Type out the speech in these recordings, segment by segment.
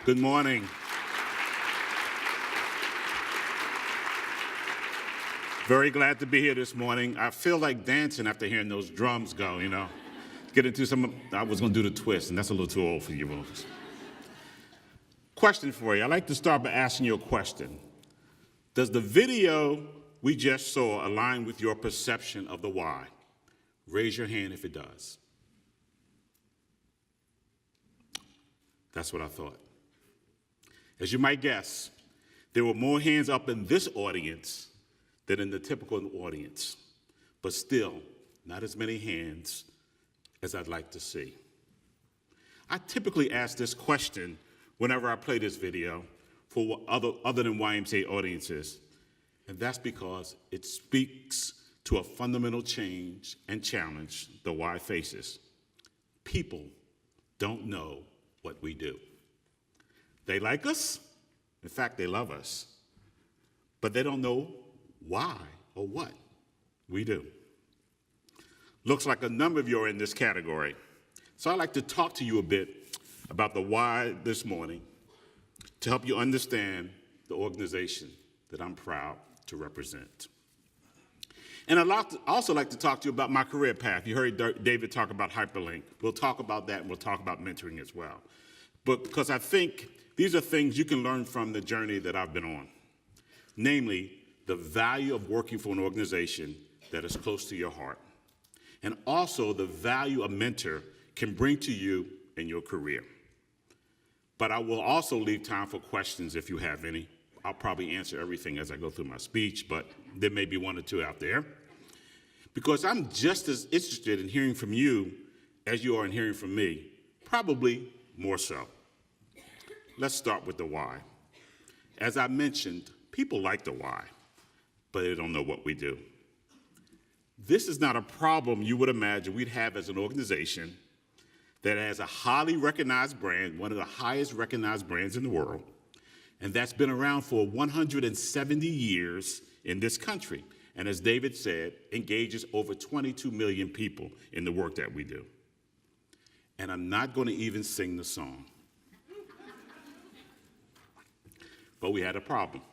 Good morning. Very glad to be here this morning. I feel like dancing after hearing those drums go, you know. Get into I was going to do the twist, and that's a little too old for you folks. Question for you. I'd like to start by asking you a question. Does the video we just saw align with your perception of the why? Raise your hand if it does. That's what I thought. As you might guess, there were more hands up in this audience than in the typical audience, but still, not as many hands as I'd like to see. I typically ask this question whenever I play this video for other than YMCA audiences, and that's because it speaks to a fundamental change and challenge the Y faces. People don't know what we do. They like us, in fact, they love us, but they don't know why or what we do. Looks like a number of you are in this category. So I'd like to talk to you a bit about the why this morning to help you understand the organization that I'm proud to represent. And I'd also like to talk to you about my career path. You heard David talk about Hyperlink. We'll talk about that, and we'll talk about mentoring as well. But because I think these are things you can learn from the journey that I've been on, namely the value of working for an organization that is close to your heart, and also the value a mentor can bring to you in your career. But I will also leave time for questions if you have any. I'll probably answer everything as I go through my speech, but there may be one or two out there. Because I'm just as interested in hearing from you as you are in hearing from me, probably more so. Let's start with the why. As I mentioned, people like the why, but they don't know what we do. This is not a problem you would imagine we'd have as an organization that has a highly recognized brand, one of the highest recognized brands in the world, and that's been around for 170 years in this country. And as David said, engages over 22 million people in the work that we do. And I'm not going to even sing the song. But we had a problem.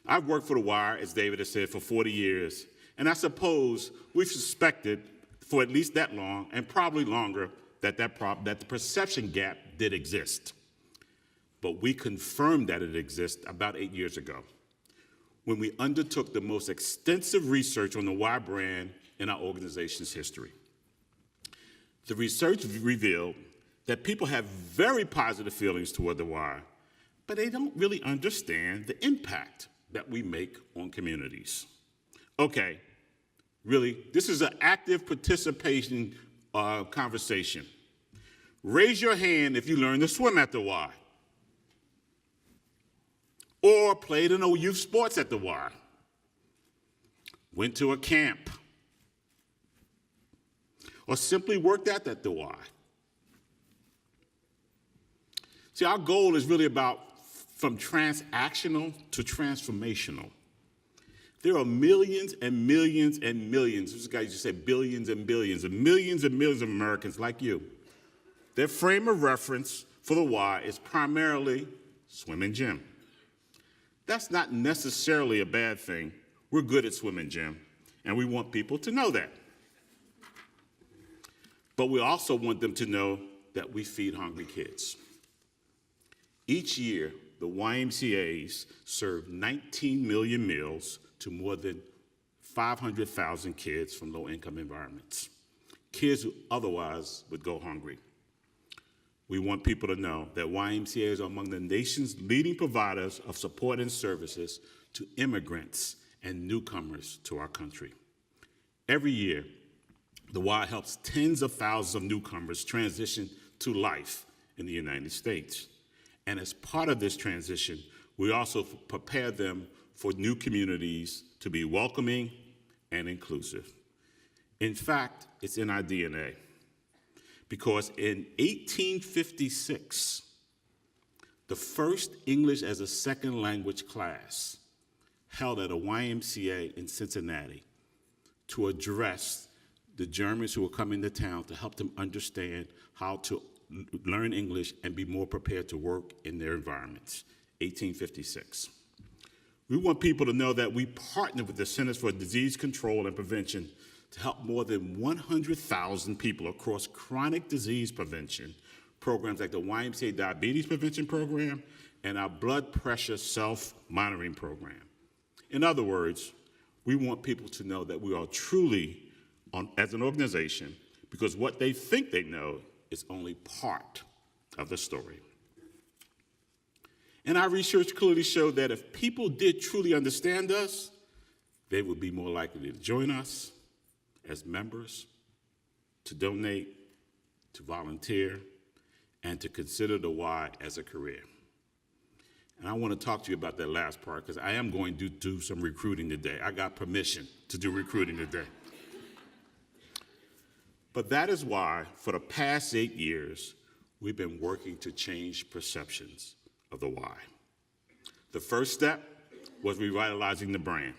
I've worked for The Wire, as David has said, for 40 years, and I suppose we've suspected for at least that long, and probably longer, that the perception gap did exist. But we confirmed that it exists about 8 years ago, when we undertook the most extensive research on the Y brand in our organization's history. The research revealed that people have very positive feelings toward the Y, but they don't really understand the impact that we make on communities. Okay, really, this is an active participation conversation. Raise your hand if you learned to swim at the Y, or played in youth sports at the Y, went to a camp, or simply worked out at the Y. See, our goal is really about from transactional to transformational. There are millions and millions and millions, this guy just said billions and billions, and millions of Americans like you. Their frame of reference for the Y is primarily swim and gym. That's not necessarily a bad thing. We're good at swim and gym, and we want people to know that. But we also want them to know that we feed hungry kids. Each year, the YMCAs serve 19 million meals to more than 500,000 kids from low-income environments, kids who otherwise would go hungry. We want people to know that YMCAs are among the nation's leading providers of support and services to immigrants and newcomers to our country. Every year, the Y helps tens of thousands of newcomers transition to life in the United States. And as part of this transition, we also prepare them for new communities to be welcoming and inclusive. In fact, it's in our DNA. Because in 1856, the first English as a second language class held at a YMCA in Cincinnati to address the Germans who were coming to town to help them understand how to learn English, and be more prepared to work in their environments, 1856. We want people to know that we partner with the Centers for Disease Control and Prevention to help more than 100,000 people across chronic disease prevention programs like the YMCA Diabetes Prevention Program and our blood pressure self-monitoring program. In other words, we want people to know that we are truly, as an organization, because what they think they know is only part of the story. And our research clearly showed that if people did truly understand us, they would be more likely to join us as members, to donate, to volunteer, and to consider the why as a career. And I want to talk to you about that last part because I am going to do some recruiting today. I got permission to do recruiting today. But that is why, for the past 8 years, we've been working to change perceptions of the why. The first step was revitalizing the brand.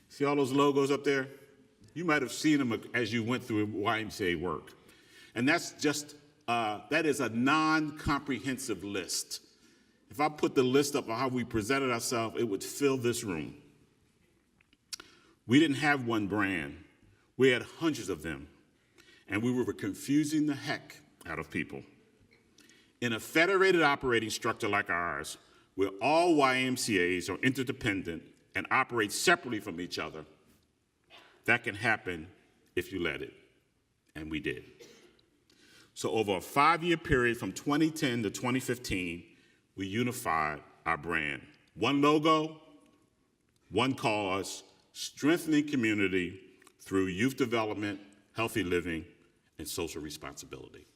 See all those logos up there? You might have seen them as you went through YMCA work. And that's just, that is a non-comprehensive list. If I put the list up of how we presented ourselves, it would fill this room. We didn't have one brand. We had hundreds of them. And we were confusing the heck out of people. In a federated operating structure like ours, where all YMCAs are interdependent and operate separately from each other, that can happen if you let it, and we did. So over a 5-year period from 2010 to 2015, we unified our brand. One logo, one cause, strengthening community through youth development, healthy living, and social responsibility.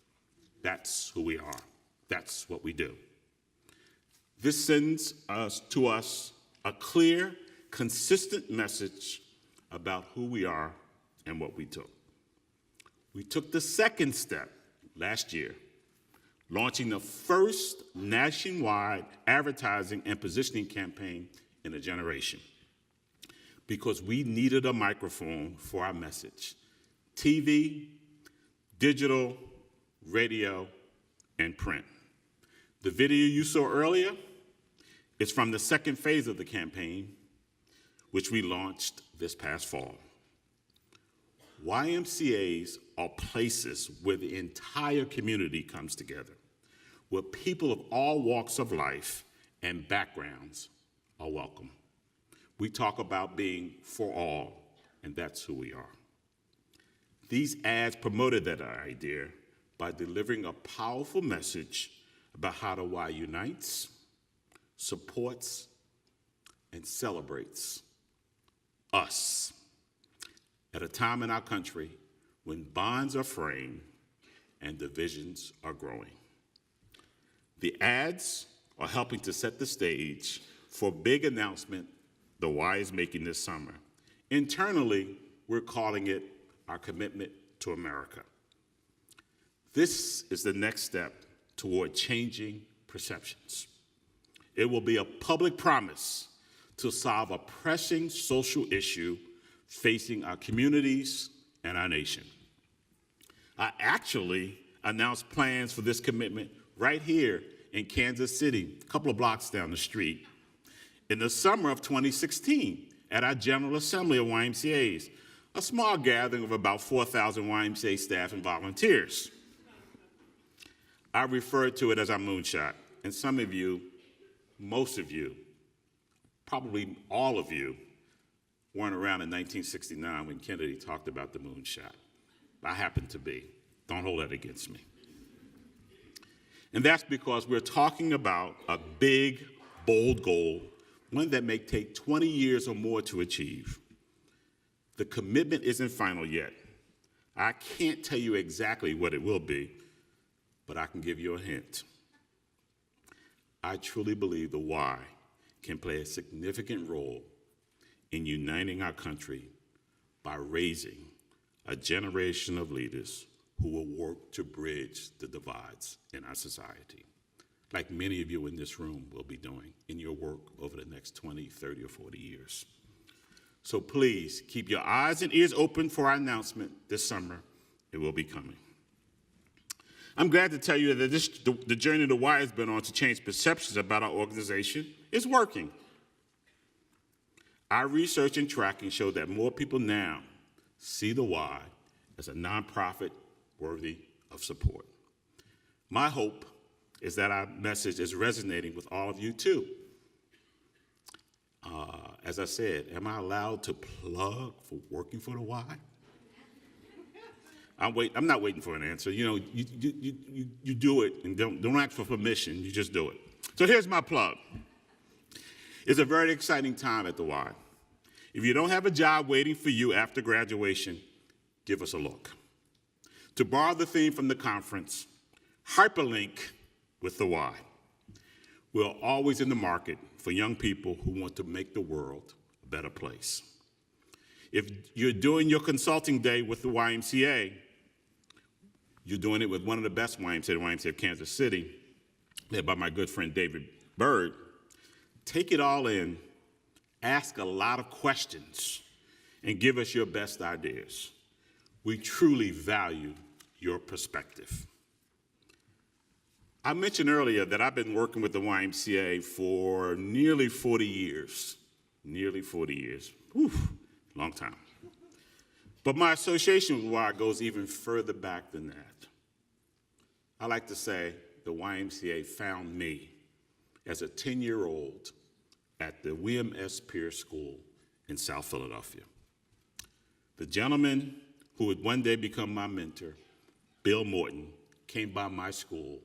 That's who we are. That's what we do. This sends to us a clear, consistent message about who we are and what we do. We took the second step last year, launching the first nationwide advertising and positioning campaign in a generation, because we needed a microphone for our message. TV, digital, radio, and print. The video you saw earlier is from the second phase of the campaign, which we launched this past fall. YMCAs are places where the entire community comes together, where people of all walks of life and backgrounds are welcome. We talk about being for all, and that's who we are. These ads promoted that idea by delivering a powerful message about how the Y unites, supports, and celebrates us at a time in our country when bonds are framed and divisions are growing. The ads are helping to set the stage for a big announcement the Y is making this summer. Internally, we're calling it our commitment to America. This is the next step toward changing perceptions. It will be a public promise to solve a pressing social issue facing our communities and our nation. I actually announced plans for this commitment right here in Kansas City, a couple of blocks down the street, in the summer of 2016 at our General Assembly of YMCAs, a small gathering of about 4,000 YMCA staff and volunteers. I referred to it as our moonshot, and some of you, most of you, probably all of you, weren't around in 1969 when Kennedy talked about the moonshot. I happened to be. Don't hold that against me. And that's because we're talking about a big, bold goal, one that may take 20 years or more to achieve. The commitment isn't final yet. I can't tell you exactly what it will be, but I can give you a hint. I truly believe the Y can play a significant role in uniting our country by raising a generation of leaders who will work to bridge the divides in our society, like many of you in this room will be doing in your work over the next 20, 30, or 40 years. So please keep your eyes and ears open for our announcement this summer. It will be coming. I'm glad to tell you that the journey the Y has been on to change perceptions about our organization is working. Our research and tracking show that more people now see the Y as a nonprofit worthy of support. My hope is that our message is resonating with all of you too. As I said, am I allowed to plug for working for the Y? I'm not waiting for an answer. You know, you do it and don't ask for permission, you just do it. So here's my plug. It's a very exciting time at the Y. If you don't have a job waiting for you after graduation, give us a look. To borrow the theme from the conference, hyperlink with the Y. We're always in the market for young people who want to make the world a better place. If you're doing your consulting day with the YMCA, you're doing it with one of the best YMCA, the YMCA of Kansas City, led by my good friend David Byrd. Take it all in, ask a lot of questions, and give us your best ideas. We truly value your perspective. I mentioned earlier that I've been working with the YMCA for nearly 40 years. Nearly 40 years. Whew, long time. But my association with Y goes even further back than that. I like to say the YMCA found me as a 10-year-old at the William S. Pierce School in South Philadelphia. The gentleman who would one day become my mentor, Bill Morton, came by my school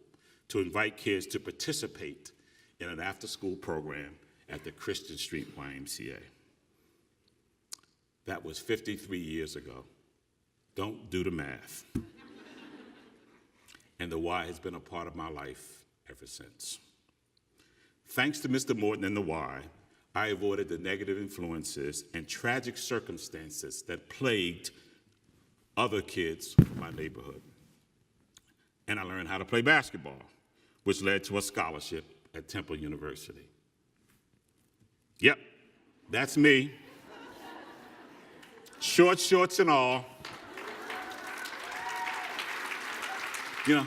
to invite kids to participate in an after-school program at the Christian Street YMCA. That was 53 years ago. Don't do the math. And the Y has been a part of my life ever since. Thanks to Mr. Morton and the Y, I avoided the negative influences and tragic circumstances that plagued other kids in my neighborhood. And I learned how to play basketball, which led to a scholarship at Temple University. Yep, that's me. Short shorts and all. You know,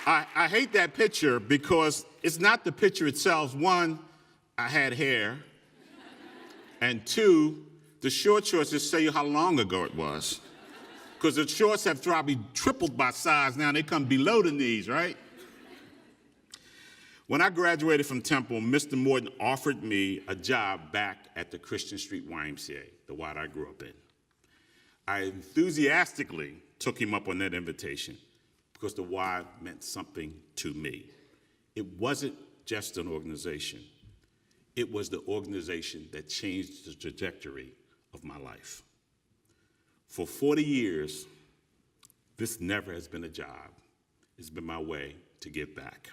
I hate that picture because it's not the picture itself. One, I had hair. And two, the short shorts just tell you how long ago it was. Because the shorts have probably tripled by size now. They come below the knees, right? When I graduated from Temple, Mr. Morton offered me a job back at the Christian Street YMCA, the Y I grew up in. I enthusiastically took him up on that invitation because the Y meant something to me. It wasn't just an organization. It was the organization that changed the trajectory of my life. For 40 years, this never has been a job. It's been my way to give back.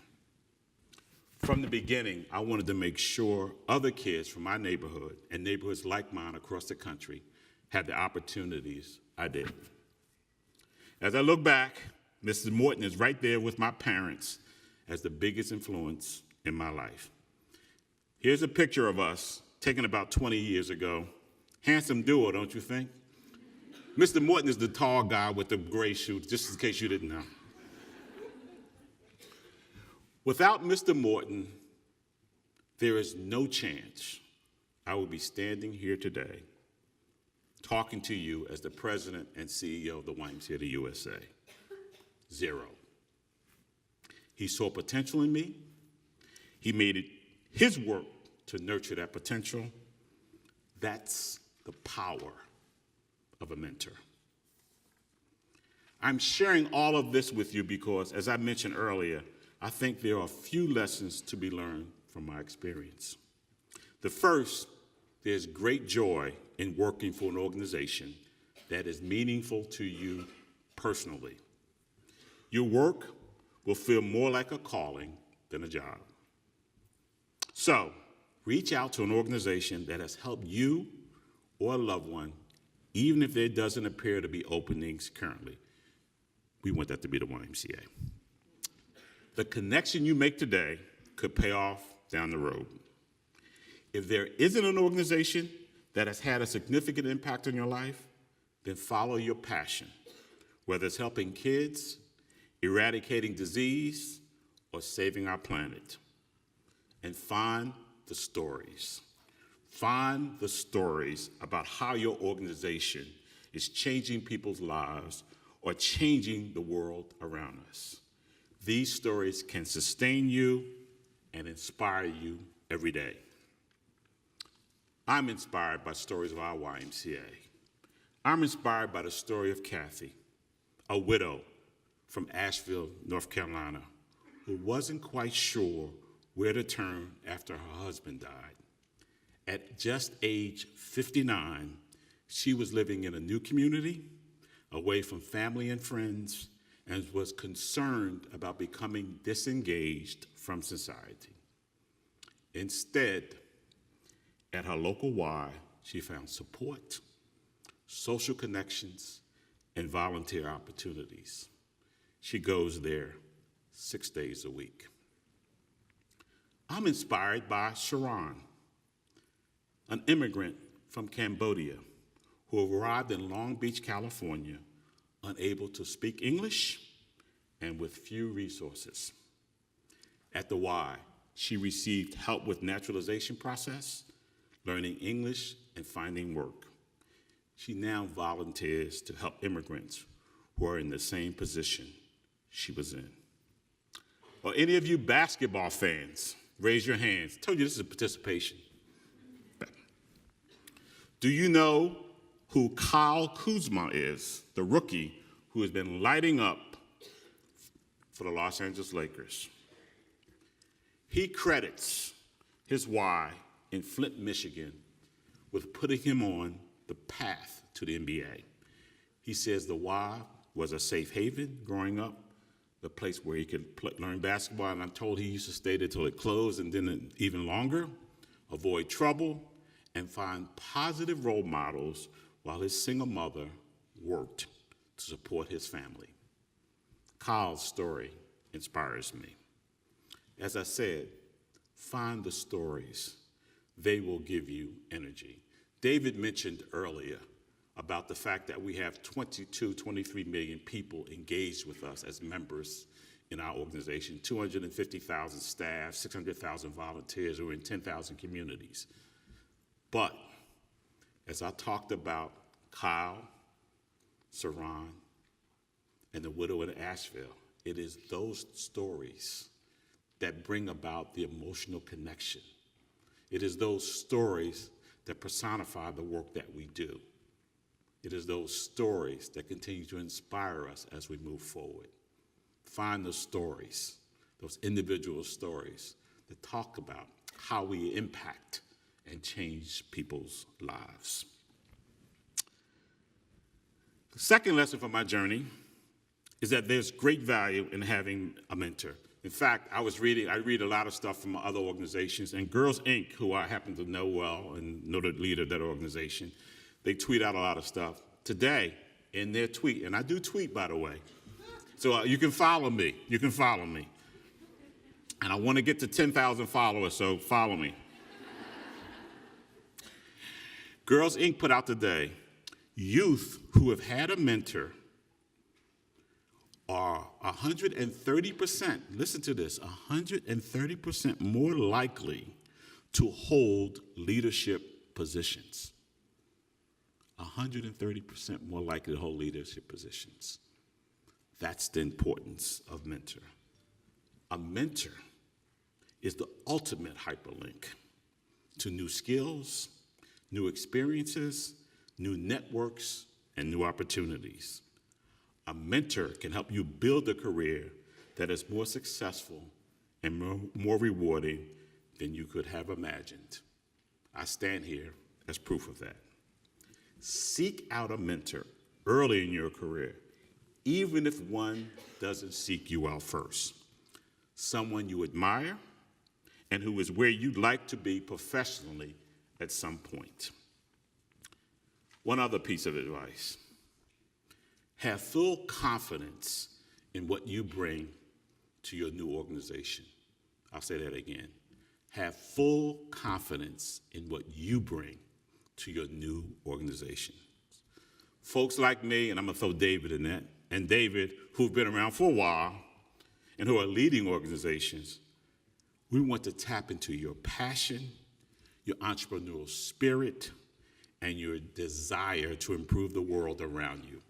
From the beginning, I wanted to make sure other kids from my neighborhood and neighborhoods like mine across the country had the opportunities I did. As I look back, Mrs. Morton is right there with my parents as the biggest influence in my life. Here's a picture of us taken about 20 years ago. Handsome duo, don't you think? Mr. Morton is the tall guy with the gray shoes, just in case you didn't know. Without Mr. Morton, there is no chance I would be standing here today talking to you as the president and CEO of the YMCA of the USA. Zero. He saw potential in me. He made it his work to nurture that potential. That's the power of a mentor. I'm sharing all of this with you because, as I mentioned earlier, I think there are a few lessons to be learned from my experience. The first, there's great joy in working for an organization that is meaningful to you personally. Your work will feel more like a calling than a job. So, reach out to an organization that has helped you or a loved one, even if there doesn't appear to be openings currently. We want that to be the YMCA. The connection you make today could pay off down the road. If there isn't an organization that has had a significant impact on your life, then follow your passion, whether it's helping kids, eradicating disease, or saving our planet. And find the stories. Find the stories about how your organization is changing people's lives or changing the world around us. These stories can sustain you and inspire you every day. I'm inspired by stories of our YMCA. I'm inspired by the story of Kathy, a widow from Asheville, North Carolina, who wasn't quite sure where to turn after her husband died. At just age 59, she was living in a new community, away from family and friends, and was concerned about becoming disengaged from society. Instead, at her local Y, she found support, social connections, and volunteer opportunities. She goes there 6 days a week. I'm inspired by Sharon, an immigrant from Cambodia who arrived in Long Beach, California, unable to speak English and with few resources. At the Y, she received help with naturalization process, learning English, and finding work. She now volunteers to help immigrants who are in the same position she was in. Or any of you basketball fans, raise your hands. I told you this is a participation. Do you know who Kyle Kuzma is, the rookie who has been lighting up for the Los Angeles Lakers? He credits his Y in Flint, Michigan, with putting him on the path to the NBA. He says the Y was a safe haven growing up, the place where he could learn basketball, and I'm told he used to stay there till it closed and then even longer, avoid trouble, and find positive role models while his single mother worked to support his family. Kyle's story inspires me. As I said, find the stories. They will give you energy. David mentioned earlier about the fact that we have 23 million people engaged with us as members in our organization, 250,000 staff, 600,000 volunteers who are in 10,000 communities. But as I talked about Kyle, Saran, and the widow in Asheville, it is those stories that bring about the emotional connection. It is those stories that personify the work that we do. It is those stories that continue to inspire us as we move forward. Find those stories, those individual stories that talk about how we impact and change people's lives. The second lesson from my journey is that there's great value in having a mentor. In fact, I read a lot of stuff from other organizations, and Girls Inc., who I happen to know well and know the leader of that organization, they tweet out a lot of stuff. Today, in their tweet, and I do tweet, by the way, so you can follow me. You can follow me. And I want to get to 10,000 followers, so follow me. Girls Inc. put out today, youth who have had a mentor are 130%, listen to this, 130% more likely to hold leadership positions. 130% more likely to hold leadership positions. That's the importance of mentor. A mentor is the ultimate hyperlink to new skills, new experiences, new networks, and new opportunities. A mentor can help you build a career that is more successful and more rewarding than you could have imagined. I stand here as proof of that. Seek out a mentor early in your career, even if one doesn't seek you out first. Someone you admire and who is where you'd like to be professionally at some point. One other piece of advice. Have full confidence in what you bring to your new organization. I'll say that again. Have full confidence in what you bring to your new organization. Folks like me, and I'm gonna throw David in that, and David, who've been around for a while and who are leading organizations, we want to tap into your passion, your entrepreneurial spirit, and your desire to improve the world around you.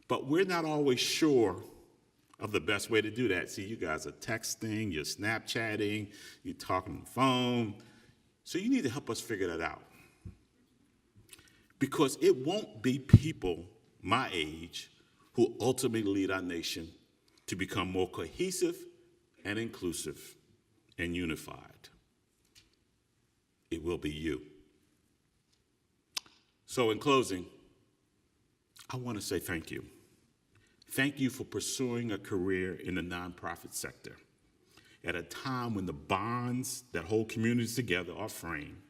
But we're not always sure of the best way to do that. See, you guys are texting, you're Snapchatting, you're talking on the phone. So you need to help us figure that out. Because it won't be people my age who ultimately lead our nation to become more cohesive and inclusive and unified. It will be you. So in closing, I want to say thank you. Thank you for pursuing a career in the nonprofit sector at a time when the bonds that hold communities together are framed,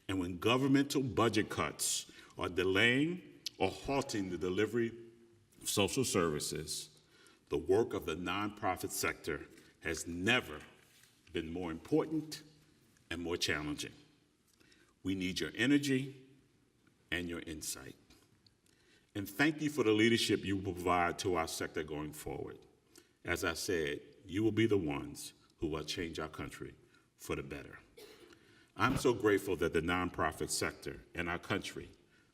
and when governmental budget cuts are delaying or halting the delivery of social services. The work of the nonprofit sector has never been more important and more challenging. We need your energy and your insight. And thank you for the leadership you will provide to our sector going forward. As I said, you will be the ones who will change our country for the better. I'm so grateful that the nonprofit sector and our country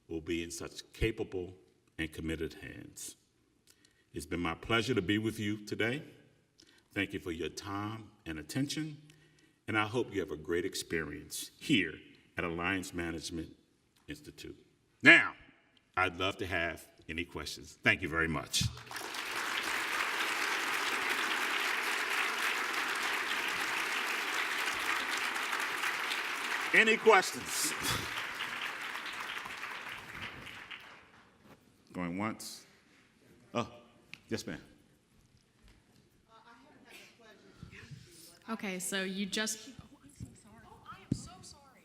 will be in such capable and committed hands. It's been my pleasure to be with you today. Thank you for your time and attention, and I hope you have a great experience here at Alliance Management Institute. Now, I'd love to have any questions. Thank you very much. Any questions? Going once? Oh, yes, ma'am. Okay, so you just. Oh, I'm so sorry. Oh, I am so sorry.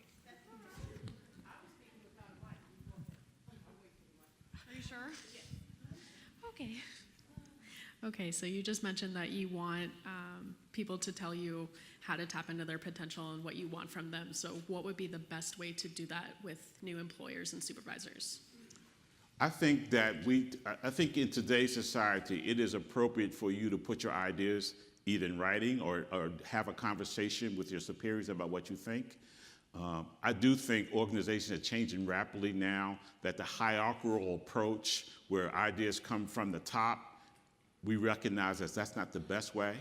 Are you sure? Okay. Okay, so you just mentioned that you want people to tell you how to tap into their potential and what you want from them. So what would be the best way to do that with new employers and supervisors? I think in today's society, it is appropriate for you to put your ideas either in writing or have a conversation with your superiors about what you think. I do think organizations are changing rapidly now, that the hierarchical approach where ideas come from the top, we recognize that that's not the best way.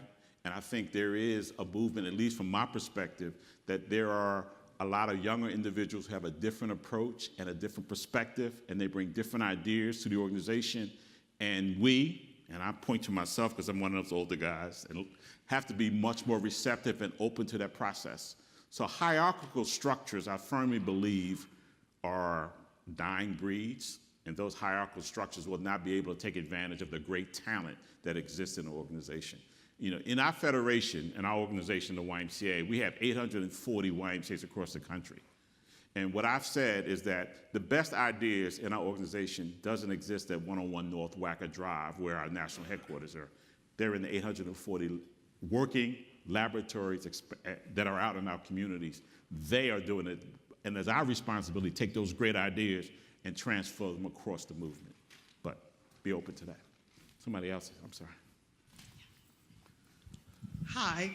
And I think there is a movement, at least from my perspective, that there are a lot of younger individuals who have a different approach and a different perspective, and they bring different ideas to the organization. And I point to myself because I'm one of those older guys, and have to be much more receptive and open to that process. So hierarchical structures, I firmly believe, are dying breeds, and those hierarchical structures will not be able to take advantage of the great talent that exists in the organization. You know, in our federation, in our organization, the YMCA, we have 840 YMCAs across the country. And what I've said is that the best ideas in our organization doesn't exist at 101 North Wacker Drive, where our national headquarters are. They're in the 840 working laboratories that are out in our communities. They are doing it, and it's our responsibility to take those great ideas and transfer them across the movement. But be open to that. Somebody else, I'm sorry. Hi,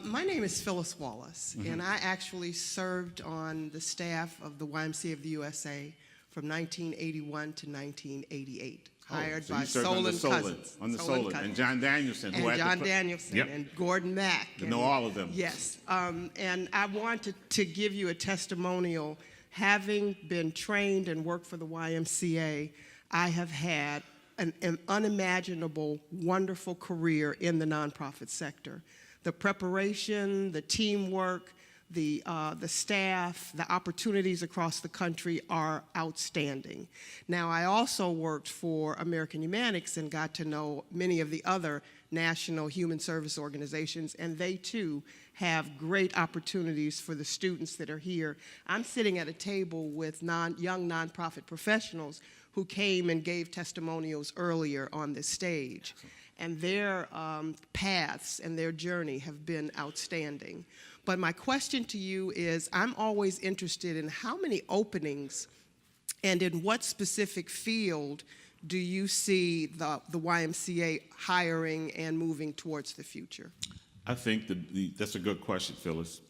my name is Phyllis Wallace, and I actually served on the staff of the YMCA of the USA from 1981 to 1988, hired by Solon Cousins. On the Solon, and John Danielson. And Gordon Mack. I know all of them. Yes, and I wanted to give you a testimonial. Having been trained and worked for the YMCA, I have had an unimaginable, wonderful career in the nonprofit sector. The preparation, the teamwork, the staff, the opportunities across the country are outstanding. Now, I also worked for American Humanics and got to know many of the other national human service organizations, and they too have great opportunities for the students that are here. I'm sitting at a table with young nonprofit professionals who came and gave testimonials earlier on this stage. And their paths and their journey have been outstanding. But my question to you is, I'm always interested in how many openings and in what specific field do you see the YMCA hiring and moving towards the future? I think that's a good question, Phyllis.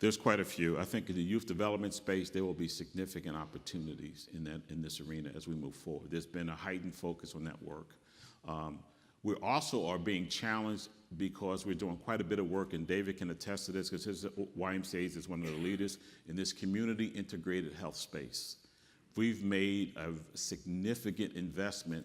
There's quite a few. I think in the youth development space, there will be significant opportunities in this arena as we move forward. There's been a heightened focus on that work. We also are being challenged because we're doing quite a bit of work, and David can attest to this because his YMCA is one of the leaders in this community integrated health space. We've made a significant investment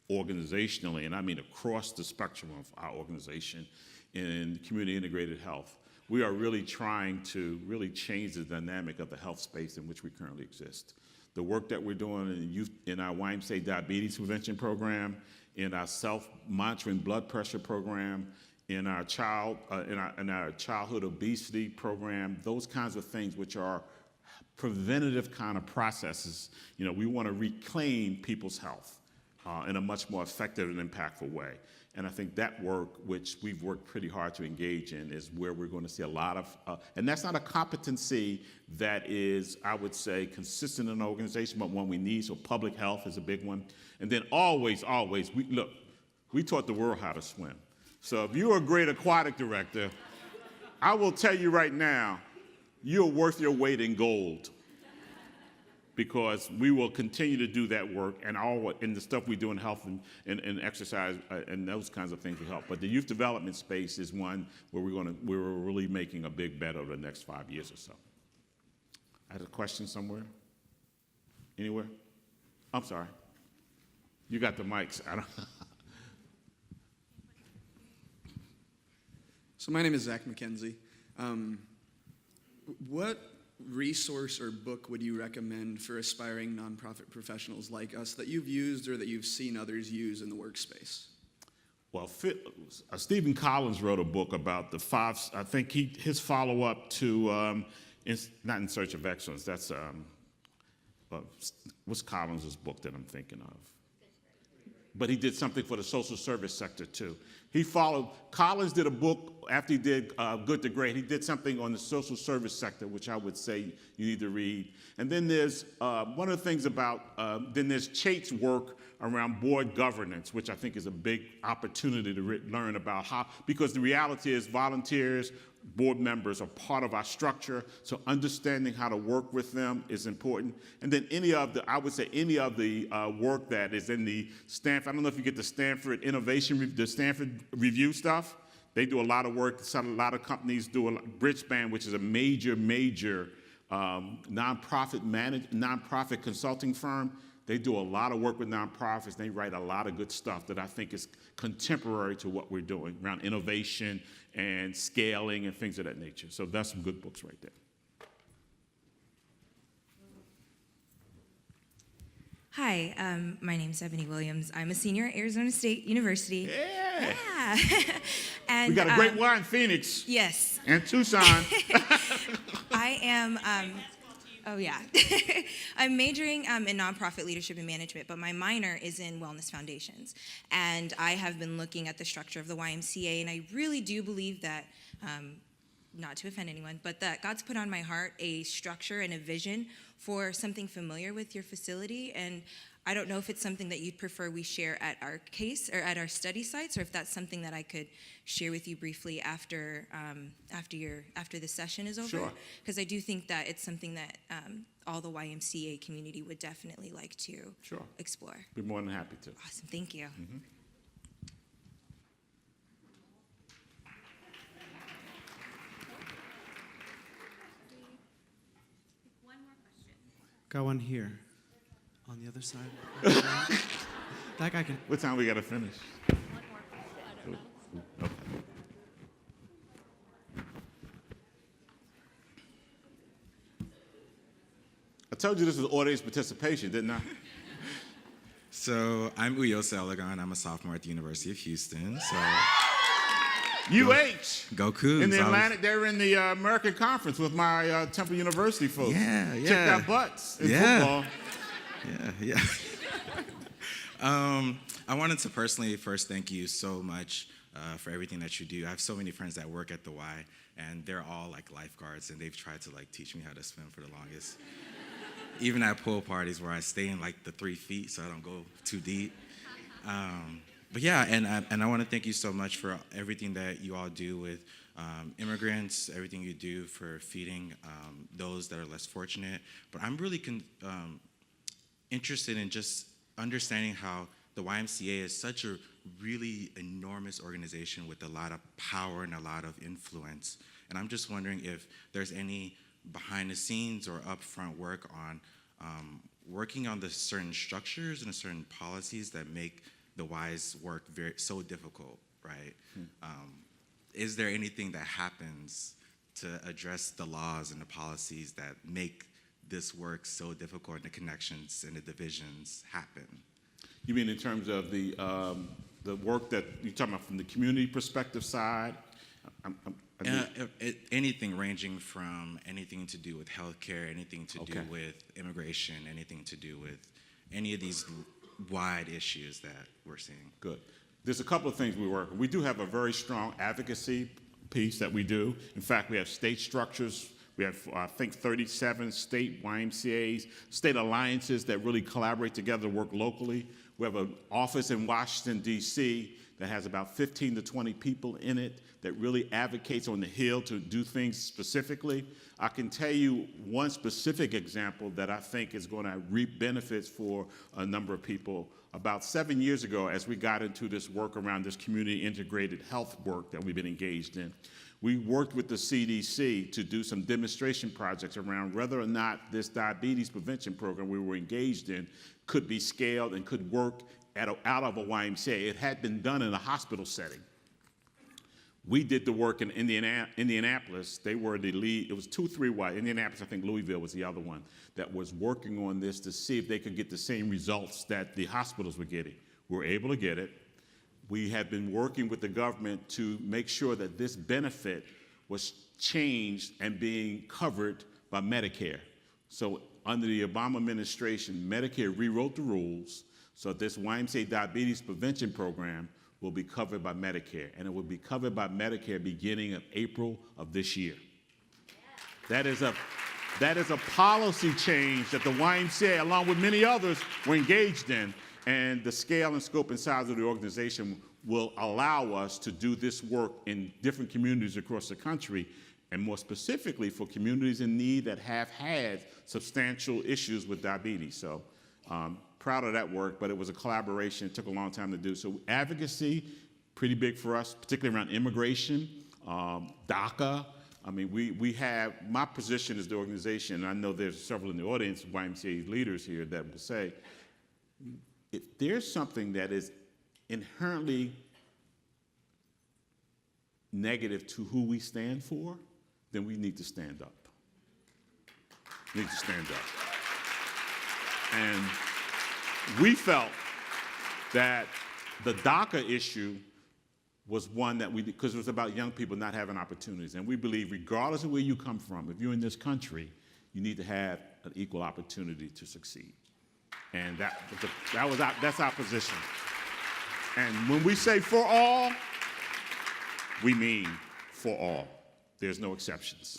organizationally, and I mean across the spectrum of our organization, in community integrated health. We are really trying to really change the dynamic of the health space in which we currently exist. The work that we're doing in our YMCA diabetes prevention program, in our self-monitoring blood pressure program, in our childhood obesity program, those kinds of things which are preventative kind of processes. We want to reclaim people's health in a much more effective and impactful way. And I think that work, which we've worked pretty hard to engage in, is where we're going to see a lot of, and that's not a competency that is, I would say, consistent in an organization, but one we need. So public health is a big one. And then always, we taught the world how to swim. So if you're a great aquatic director, I will tell you right now, you're worth your weight in gold, because we will continue to do that work, and the stuff we do in health and exercise and those kinds of things will help. But the youth development space is one where we're really making a big bet over the next 5 years or so. I had a question somewhere? Anywhere? I'm sorry. You got the mics. I don't. So my name is Zach McKenzie. What resource or book would you recommend for aspiring nonprofit professionals like us that you've used or that you've seen others use in the workspace? Well, Stephen Collins wrote a book about the five, I think his follow-up to, not In Search of Excellence, that's, what's Collins' book that I'm thinking of? But he did something for the social service sector too. Collins did a book after he did Good to Great. He did something on the social service sector, which I would say you need to read. And then there's one of the things then there's Chait's work around board governance, which I think is a big opportunity to learn about how, because the reality is volunteers, board members are part of our structure, so understanding how to work with them is important. And then any of the work that is in the Stanford, I don't know if you get the Stanford Innovation, the Stanford Review stuff. They do a lot of work. A lot of companies do Bridgespan, which is a major nonprofit consulting firm. They do a lot of work with nonprofits. They write a lot of good stuff that I think is contemporary to what we're doing around innovation and scaling and things of that nature. So that's some good books right there. Hi, my name's Ebony Williams. I'm a senior at Arizona State University. Yeah. And, we got a great one in Phoenix. Yes. And Tucson. I am, oh yeah. I'm majoring in nonprofit leadership and management, but my minor is in wellness foundations. And I have been looking at the structure of the YMCA, and I really do believe that, not to offend anyone, but that God's put on my heart a structure and a vision for something familiar with your facility. And I don't know if it's something that you'd prefer we share at our case or at our study sites, or if that's something that I could share with you briefly after the session is over. Sure. Because I do think that it's something that all the YMCA community would definitely like to explore. Be more than happy to. Awesome, thank you. Mm-hmm. Got one here, on the other side. That guy can. What time we got to finish? One more question. I don't know. Okay. I told you this was audience participation, didn't I? So I'm Uyo Selagon. I'm a sophomore at the University of Houston. So UH. go Cougs. In the Atlantic, they're in the American Conference with my Temple University folks. Yeah. Check out butts in football. Yeah. I wanted to personally first thank you so much for everything that you do. I have so many friends that work at the Y, and they're all like lifeguards, and they've tried to like teach me how to swim for the longest. even at pool parties where I stay in like the 3 feet so I don't go too deep. But yeah, and I want to thank you so much for everything that you all do with immigrants, everything you do for feeding those that are less fortunate. But I'm really interested in just understanding how the YMCA is such a really enormous organization with a lot of power and a lot of influence. And I'm just wondering if there's any behind the scenes or upfront work on working on the certain structures and certain policies that make the Y's work so difficult, right? Is there anything that happens to address the laws and the policies that make this work so difficult and the connections and the divisions happen? You mean in terms of the work that you're talking about from the community perspective side? Anything ranging from anything to do with healthcare, anything to do Okay. with immigration, anything to do with any of these wide issues that we're seeing. Good. There's a couple of things we work on. We do have a very strong advocacy piece that we do. In fact, we have state structures. We have, I think, 37 state YMCAs, state alliances that really collaborate together to work locally. We have an office in Washington, D.C. that has about 15 to 20 people in it that really advocates on the Hill to do things specifically. I can tell you one specific example that I think is going to reap benefits for a number of people. About 7 years ago, as we got into this work around this community integrated health work that we've been engaged in, we worked with the CDC to do some demonstration projects around whether or not this diabetes prevention program we were engaged in could be scaled and could work out of a YMCA. It had been done in a hospital setting. We did the work in Indianapolis. They were the lead. It was 2-3 Y. Indianapolis, I think Louisville was the other one that was working on this to see if they could get the same results that the hospitals were getting. We were able to get it. We have been working with the government to make sure that this benefit was changed and being covered by Medicare. So under the Obama administration, Medicare rewrote the rules so this YMCA diabetes prevention program will be covered by Medicare, and it will be covered by Medicare beginning of April of this year. That is a policy change that the YMCA, along with many others, were engaged in, and the scale and scope and size of the organization will allow us to do this work in different communities across the country, and more specifically for communities in need that have had substantial issues with diabetes. So proud of that work, but it was a collaboration. It took a long time to do. So advocacy, pretty big for us, particularly around immigration, DACA. I mean, we have, my position as the organization, and I know there's several in the audience, YMCA leaders here that will say, if there's something that is inherently negative to who we stand for, then we need to stand up. We need to stand up. And we felt that the DACA issue was one that because it was about young people not having opportunities. And we believe regardless of where you come from, if you're in this country, you need to have an equal opportunity to succeed. And that's our position. And when we say for all, we mean for all. There's no exceptions.